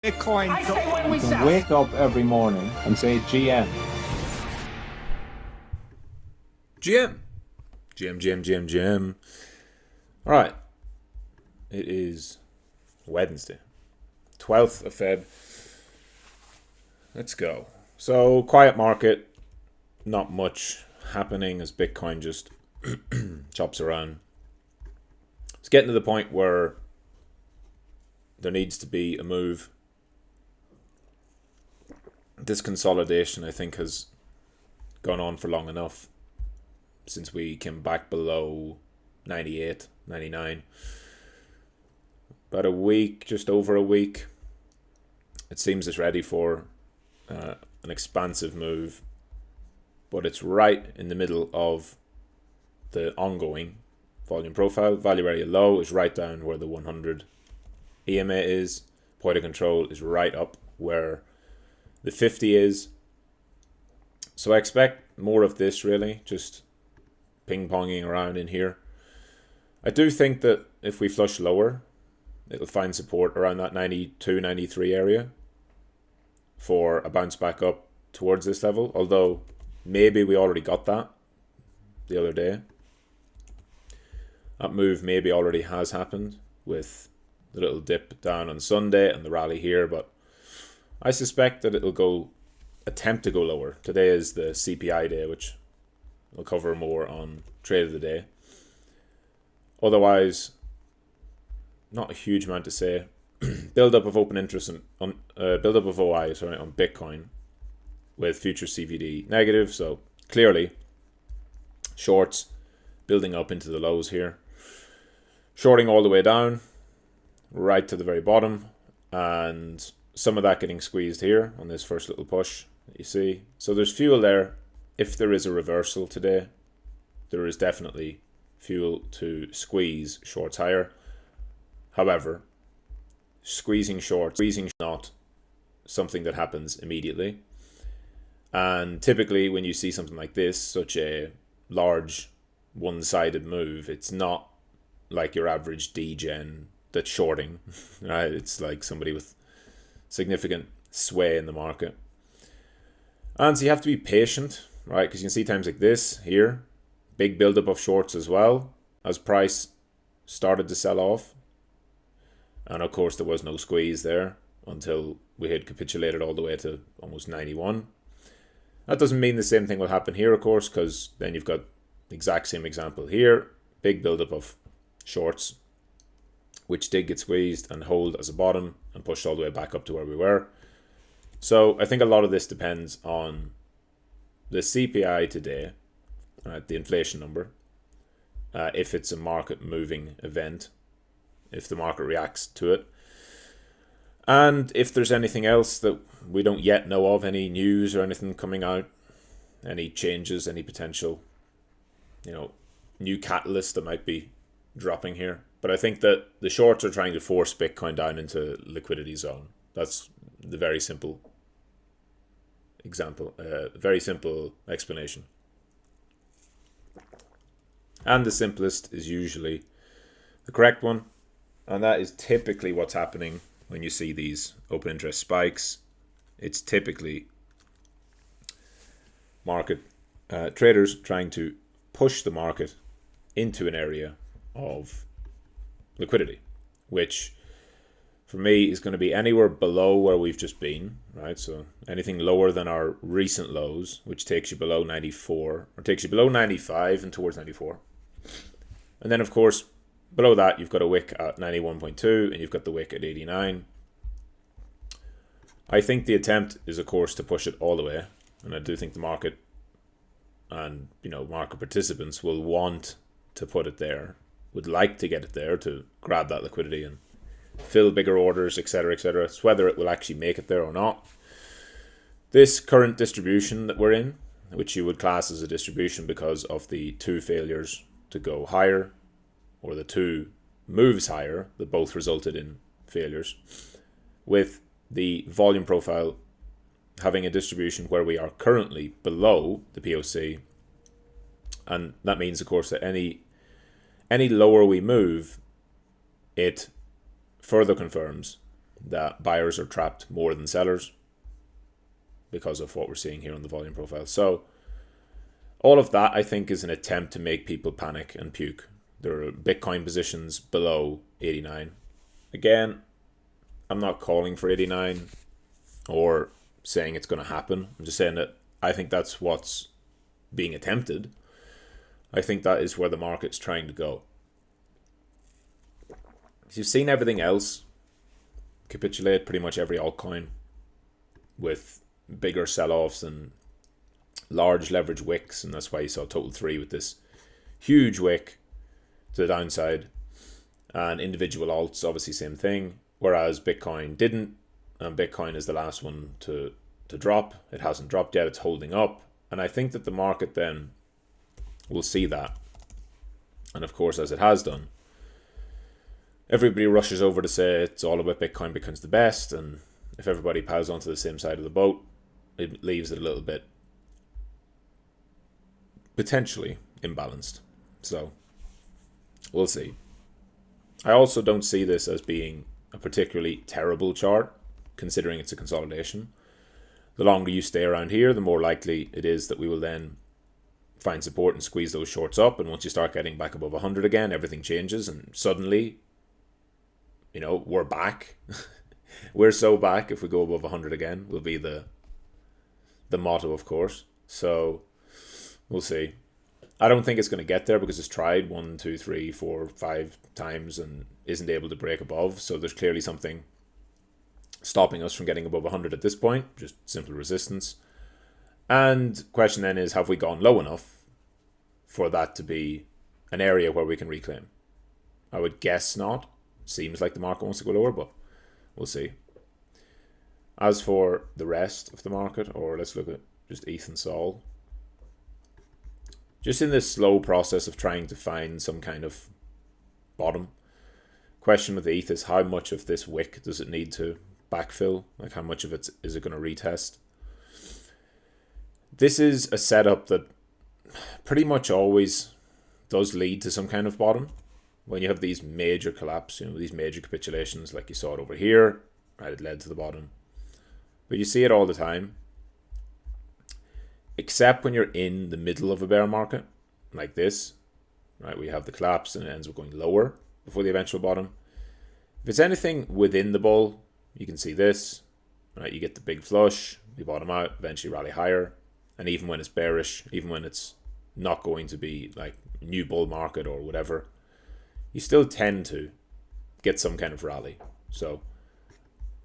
Bitcoin. I say when we You can sell. wake up every morning and say GM. GM. GM. All right. It is Wednesday, 12th of Feb. Let's go. So, quiet market. Not much happening as Bitcoin just chops around. It's getting to the point where there needs to be a move. This consolidation, I think, has gone on for long enough since we came back below 98, 99. About a week, just over a week, it seems it's ready for an expansive move, but it's right in the middle of the ongoing volume profile. Value area low is right down where the 100 EMA is. Point of control is right up where the 50 is. So I expect more of this, really, just ping-ponging around in here. I do think that if we flush lower, it'll find support around that 92, 93 area for a bounce back up towards this level, although maybe we already got that the other day. That move maybe already has happened with the little dip down on Sunday and the rally here, but I suspect that it'll attempt to go lower. Today is the CPI day, which we'll cover more on Trade of the Day. Otherwise, not a huge amount to say. Build up of open interest on build up of OI on Bitcoin with future CVD negative. So clearly, shorts building up into the lows here, shorting all the way down, right to the very bottom, and some of that getting squeezed here on this first little push that you see. So there's fuel there. If there is a reversal today, there is definitely fuel to squeeze shorts higher. However, squeezing not something that happens immediately. And typically when you see something like this, such a large one-sided move, it's not like your average degen that's shorting, right? It's like somebody with significant sway in the market. And so you have to be patient, right? Because you can see times like this here, big buildup of shorts as well as price started to sell off. And of course there was no squeeze there until we had capitulated all the way to almost 91. That doesn't mean the same thing will happen here, of course, because then you've got the exact same example here. Big buildup of shorts, which did get squeezed and hold as a bottom and pushed all the way back up to where we were. So I think a lot of this depends on the CPI today, the inflation number, if it's a market moving event, if the market reacts to it, and if there's anything else that we don't yet know of, any news or anything coming out, any changes, any potential, new catalyst that might be dropping here. But I think that the shorts are trying to force Bitcoin down into liquidity zone. That's the very simple example, very simple explanation. And the simplest is usually the correct one. And that is typically what's happening when you see these open interest spikes. It's typically market traders trying to push the market into an area of liquidity, which for me is going to be anywhere below where we've just been, right? So anything lower than our recent lows, which takes you below 94, or takes you below 95 and towards 94. And then, of course, below that, you've got a wick at 91.2 and you've got the wick at 89. I think the attempt is, of course, to push it all the way. And I do think the market and, market participants will want to put it there, would like to get it there to grab that liquidity and fill bigger orders, etc., etc. It's whether it will actually make it there or not. This current distribution that we're in, which you would class as a distribution because of the two failures to go higher, or the two moves higher that both resulted in failures, with the volume profile having a distribution where we are currently below the POC. And that means, of course, that any lower we move, it further confirms that buyers are trapped more than sellers because of what we're seeing here on the volume profile. So all of that, I think, is an attempt to make people panic and puke. There are Bitcoin positions below 89. Again, I'm not calling for 89 or saying it's going to happen. I'm just saying that I think that's what's being attempted. I think that is where the market's trying to go. You've seen everything else capitulate, pretty much every altcoin, with bigger sell-offs and large leverage wicks, and that's why you saw Total 3 with this huge wick to the downside. And individual alts, obviously same thing, whereas Bitcoin didn't, and Bitcoin is the last one to drop. It hasn't dropped yet, it's holding up, and I think that the market then will see that. And of course, as it has done, everybody rushes over to say it's all about Bitcoin, Bitcoin's the best, and if everybody piles onto the same side of the boat, it leaves it a little bit potentially imbalanced. So we'll see. I also don't see this as being a particularly terrible chart, considering it's a consolidation. The longer you stay around here, the more likely it is that we will then find support and squeeze those shorts up, and once you start getting back above 100 again, everything changes, and suddenly, we're back. We're so back. If we go above 100 again, will be the motto, of course. So we'll see. I don't think it's going to get there because it's tried 1, 2, 3, 4, 5 times and isn't able to break above. So there's clearly something stopping us from getting above 100 at this point, just simple resistance. And question then is, have we gone low enough for that to be an area where we can reclaim? I would guess not. Seems like the market wants to go lower, but we'll see. As for the rest of the market, or let's look at just ETH and Sol. Just in this slow process of trying to find some kind of bottom. Question with ETH is, how much of this wick does it need to backfill? Like, how much of it is it going to retest? This is a setup that pretty much always does lead to some kind of bottom. When you have these major collapse, these major capitulations, like you saw it over here, right, it led to the bottom. But you see it all the time. Except when you're in the middle of a bear market, like this, right? We have the collapse and it ends up going lower before the eventual bottom. If it's anything within the bull, you can see this, right? You get the big flush, we bottom out, eventually rally higher. And even when it's bearish, even when it's not going to be like a new bull market or whatever, you still tend to get some kind of rally. So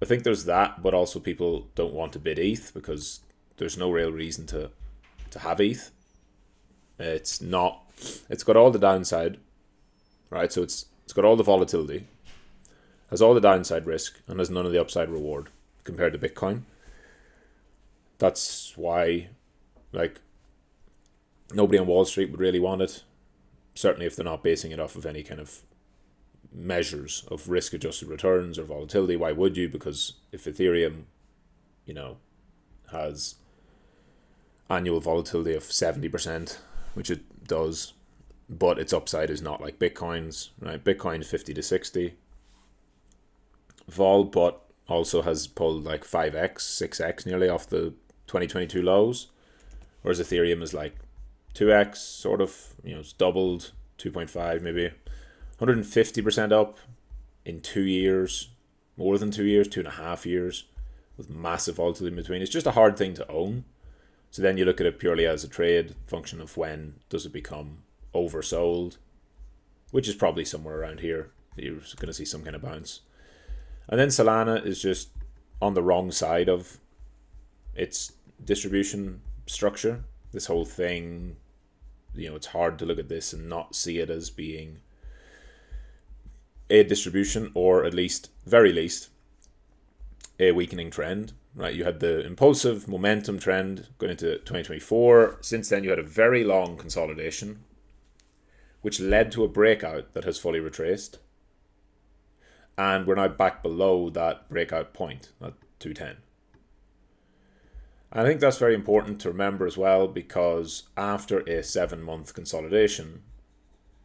I think there's that, but also people don't want to bid ETH because there's no real reason to have ETH. It's got all the downside, right? So it's got all the volatility, has all the downside risk, and has none of the upside reward compared to Bitcoin. That's why, nobody on Wall Street would really want it. Certainly if they're not basing it off of any kind of measures of risk-adjusted returns or volatility. Why would you? Because if Ethereum, has annual volatility of 70%, which it does, but its upside is not like Bitcoin's, right? Bitcoin 50 to 60 vol, but also has pulled like 5x, 6x nearly off the 2022 lows, whereas Ethereum is like 2x, sort of, it's doubled, 2.5 maybe, 150% up in 2 years, more than 2 years, 2.5 years, with massive volatility in between. It's just a hard thing to own. So then you look at it purely as a trade function of when does it become oversold, which is probably somewhere around here. You're going to see some kind of bounce. And then Solana is just on the wrong side of its distribution structure. This whole thing, it's hard to look at this and not see it as being a distribution, or at least, very least, a weakening trend, right? You had the impulsive momentum trend going into 2024. Since then, you had a very long consolidation, which led to a breakout that has fully retraced. And we're now back below that breakout point, at 210. I think that's very important to remember as well, because after a 7-month consolidation,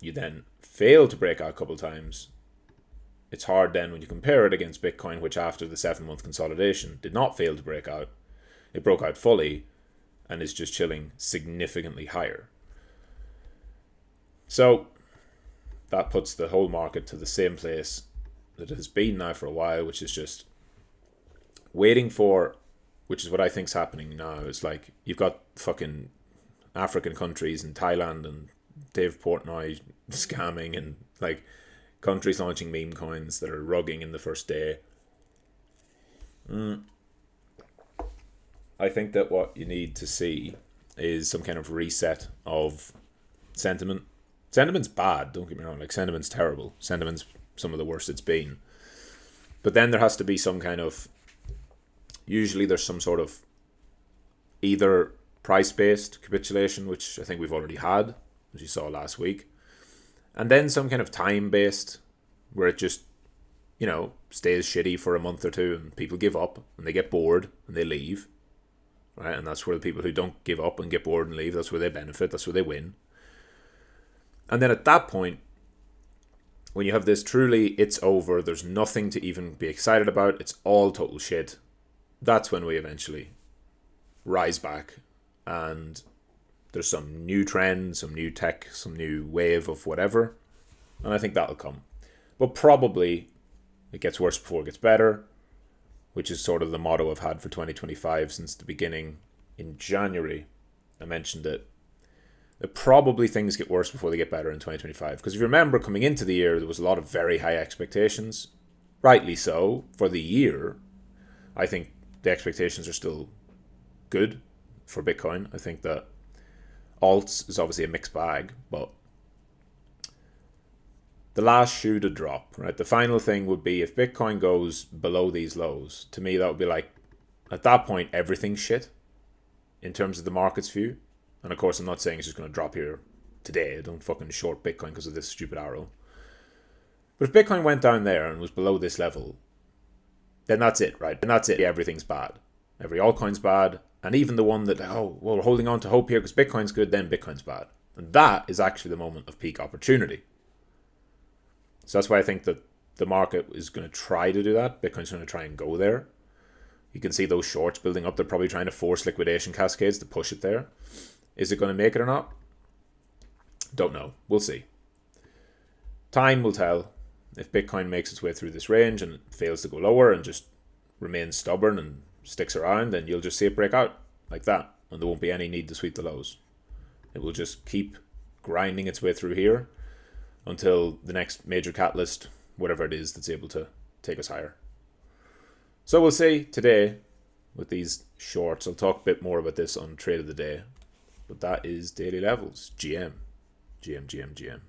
you then fail to break out a couple of times. it's hard then when you compare it against Bitcoin, which after the 7-month consolidation did not fail to break out. It broke out fully and is just chilling significantly higher. So that puts the whole market to the same place that it has been now for a while, which is just waiting for, which is what I think is happening now. It's like you've got fucking African countries and Thailand and Dave Portnoy scamming, and like countries launching meme coins that are rugging in the first day. I think that what you need to see is some kind of reset of sentiment. Sentiment's bad, don't get me wrong. Like, sentiment's terrible. Sentiment's some of the worst it's been. But then there has to be some kind of... Usually there's some sort of either price-based capitulation, which I think we've already had, as you saw last week. And then some kind of time-based, where it just, stays shitty for a month or two and people give up and they get bored and they leave. Right? And that's where the people who don't give up and get bored and leave, that's where they benefit, that's where they win. And then at that point, when you have this truly, it's over, there's nothing to even be excited about, it's all total shit, that's when we eventually rise back and there's some new trend, some new tech, some new wave of whatever. And I think that'll come. But probably it gets worse before it gets better, which is sort of the motto I've had for 2025 since the beginning. In January, I mentioned it. Probably things get worse before they get better in 2025. Because if you remember, coming into the year, there was a lot of very high expectations. Rightly so. For the year, I think the expectations are still good for Bitcoin. I think that alts is obviously a mixed bag, but the last shoe to drop, right? The final thing would be if Bitcoin goes below these lows. To me, that would be like, at that point, everything's shit in terms of the market's view. And of course, I'm not saying it's just going to drop here today. Don't fucking short Bitcoin because of this stupid arrow. But if Bitcoin went down there and was below this level, then that's it, right? And that's it. Everything's bad. Every altcoin's bad. And even the one that, we're holding on to hope here because Bitcoin's good, then Bitcoin's bad. And that is actually the moment of peak opportunity. So that's why I think that the market is going to try to do that. Bitcoin's going to try and go there. You can see those shorts building up. They're probably trying to force liquidation cascades to push it there. Is it going to make it or not? Don't know. We'll see. Time will tell. If Bitcoin makes its way through this range and it fails to go lower and just remains stubborn and sticks around, then you'll just see it break out like that. And there won't be any need to sweep the lows. It will just keep grinding its way through here until the next major catalyst, whatever it is, that's able to take us higher. So we'll see today with these shorts. I'll talk a bit more about this on Trade of the Day. But that is daily levels. GM. GM, GM, GM.